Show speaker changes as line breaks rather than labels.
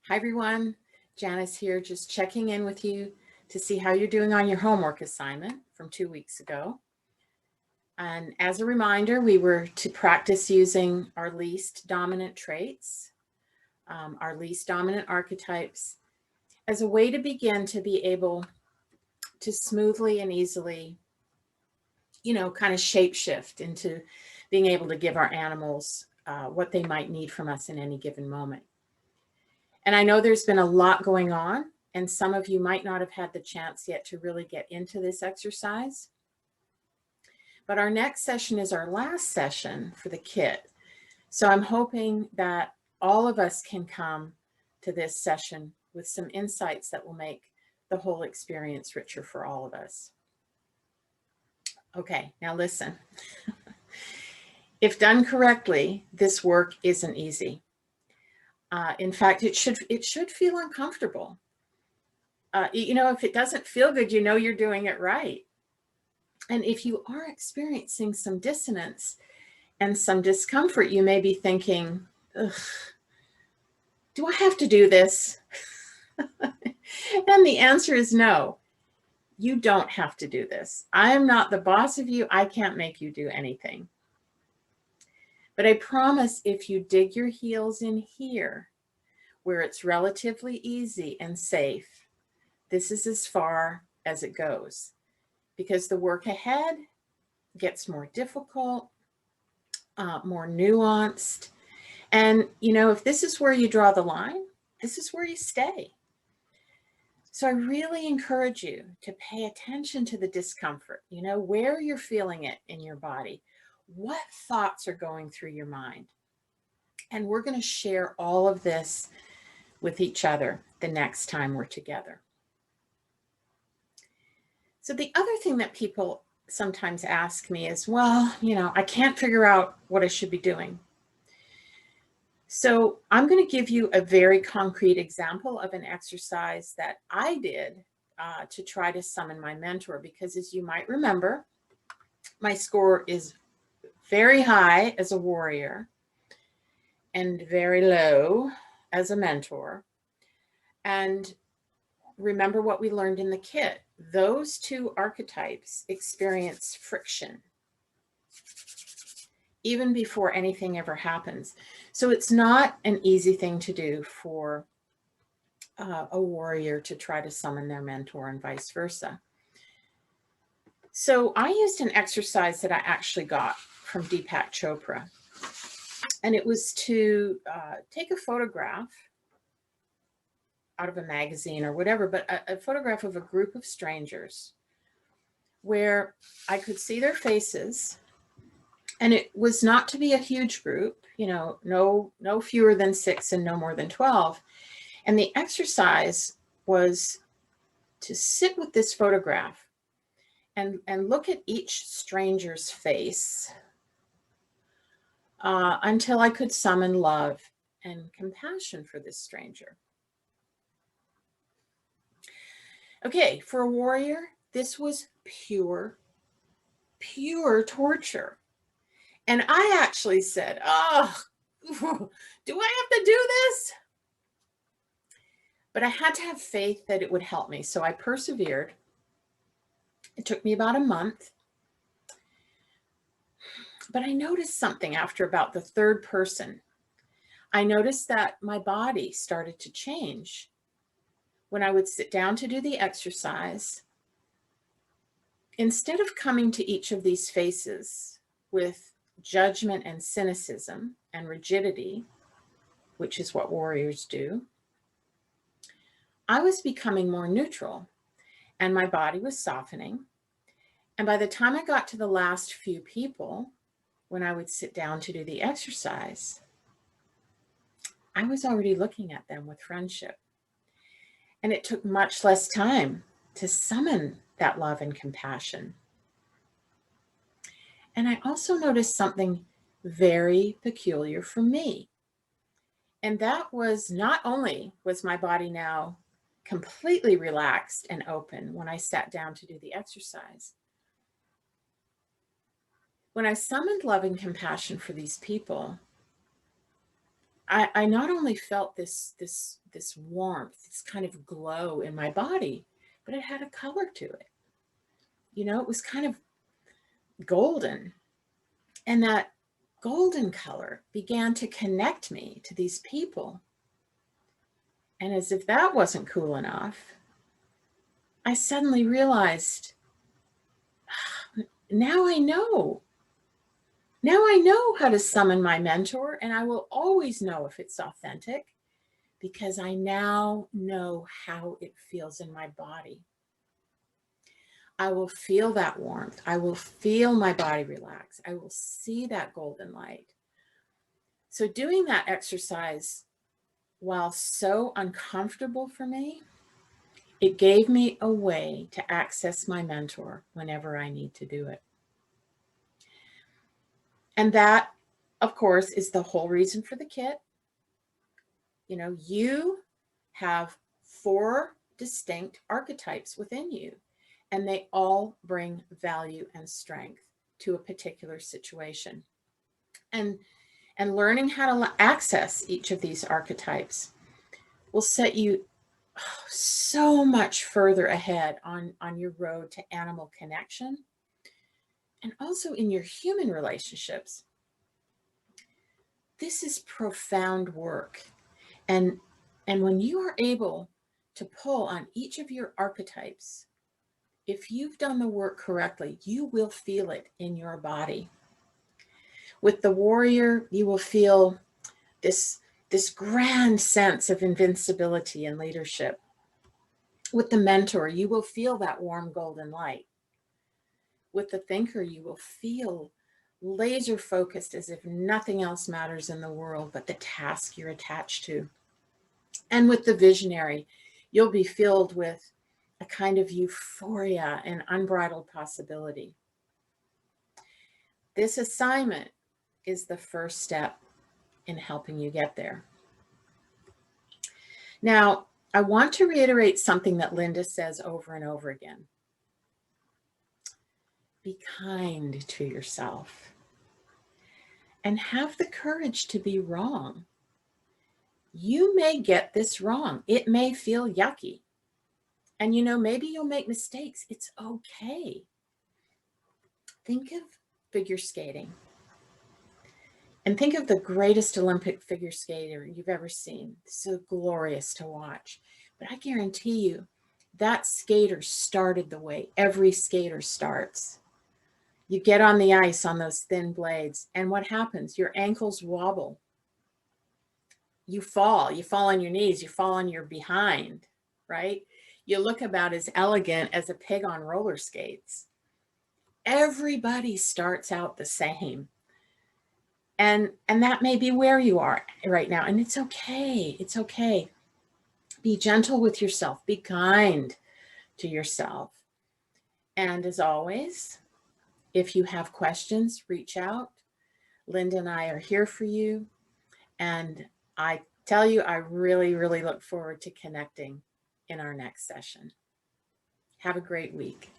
Hi everyone, Janice here, just checking in with you to see how you're doing on your homework assignment from 2 weeks ago. And as a reminder, we were to practice using our least dominant traits, our least dominant archetypes, as a way to begin to be able to smoothly and easily, kind of shapeshift into being able to give our animals what they might need from us in any given moment. And I know there's been a lot going on, and some of you might not have had the chance yet to really get into this exercise. But our next session is our last session for the kit. So I'm hoping that all of us can come to this session with some insights that will make the whole experience richer for all of us. Okay, now listen. If done correctly, this work isn't easy. In fact, it should feel uncomfortable. If it doesn't feel good, you're doing it right. And if you are experiencing some dissonance and some discomfort, you may be thinking, ugh, do I have to do this? And the answer is no, you don't have to do this. I am not the boss of you. I can't make you do anything. But I promise if you dig your heels in here, where it's relatively easy and safe, this is as far as it goes, because the work ahead gets more difficult, more nuanced. And, if this is where you draw the line, this is where you stay. So I really encourage you to pay attention to the discomfort, where you're feeling it in your body, what thoughts are going through your mind. And we're going to share all of this with each other the next time we're together. So the other thing that people sometimes ask me is, well, I can't figure out what I should be doing. So I'm going to give you a very concrete example of an exercise that I did to try to summon my mentor, because as you might remember, my score is very high as a warrior and very low as a mentor. And remember what we learned in the kit. Those two archetypes experience friction even before anything ever happens. So it's not an easy thing to do for a warrior to try to summon their mentor and vice versa. So I used an exercise that I actually got from Deepak Chopra. And it was to take a photograph out of a magazine or whatever, but a photograph of a group of strangers where I could see their faces. And it was not to be a huge group, no fewer than 6 and no more than 12. And the exercise was to sit with this photograph and look at each stranger's face until I could summon love and compassion for this stranger. Okay, for a warrior, this was pure torture. And I actually said, oh, do I have to do this? But I had to have faith that it would help me. So I persevered. It took me about a month. But I noticed something after about the third person. I noticed that my body started to change. When I would sit down to do the exercise, instead of coming to each of these faces with judgment and cynicism and rigidity, which is what warriors do, I was becoming more neutral and my body was softening. And by the time I got to the last few people, when I would sit down to do the exercise, I was already looking at them with friendship. And it took much less time to summon that love and compassion. And I also noticed something very peculiar for me. And that was, not only was my body now completely relaxed and open when I sat down to do the exercise, when I summoned love and compassion for these people, I not only felt this warmth, this kind of glow in my body, but it had a color to it. You know, it was kind of golden. And that golden color began to connect me to these people. And as if that wasn't cool enough, I suddenly realized, now I know. Now I know how to summon my mentor, and I will always know if it's authentic because I now know how it feels in my body. I will feel that warmth. I will feel my body relax. I will see that golden light. So doing that exercise, while so uncomfortable for me, it gave me a way to access my mentor whenever I need to do it. And that, of course, is the whole reason for the kit. You know, you have 4 distinct archetypes within you, and they all bring value and strength to a particular situation. And learning how to access each of these archetypes will set you so much further ahead on your road to animal connection, and also in your human relationships. This is profound work. And when you are able to pull on each of your archetypes, if you've done the work correctly, you will feel it in your body. With the warrior, you will feel this grand sense of invincibility and leadership. With the mentor, you will feel that warm golden light. With the thinker, you will feel laser focused as if nothing else matters in the world but the task you're attached to. And with the visionary, you'll be filled with a kind of euphoria and unbridled possibility. This assignment is the first step in helping you get there. Now, I want to reiterate something that Linda says over and over again. Be kind to yourself and have the courage to be wrong. You may get this wrong. It may feel yucky. And you know, maybe you'll make mistakes. It's okay. Think of figure skating. And think of the greatest Olympic figure skater you've ever seen. So glorious to watch. But I guarantee you, that skater started the way every skater starts. You get on the ice on those thin blades, and what happens? Your ankles wobble. You fall on your knees, you fall on your behind, right? You look about as elegant as a pig on roller skates. Everybody starts out the same. And that may be where you are right now. And it's okay. It's okay. Be gentle with yourself. Be kind to yourself. And as always, if you have questions, reach out. Linda and I are here for you. And I tell you, I really, really look forward to connecting in our next session. Have a great week.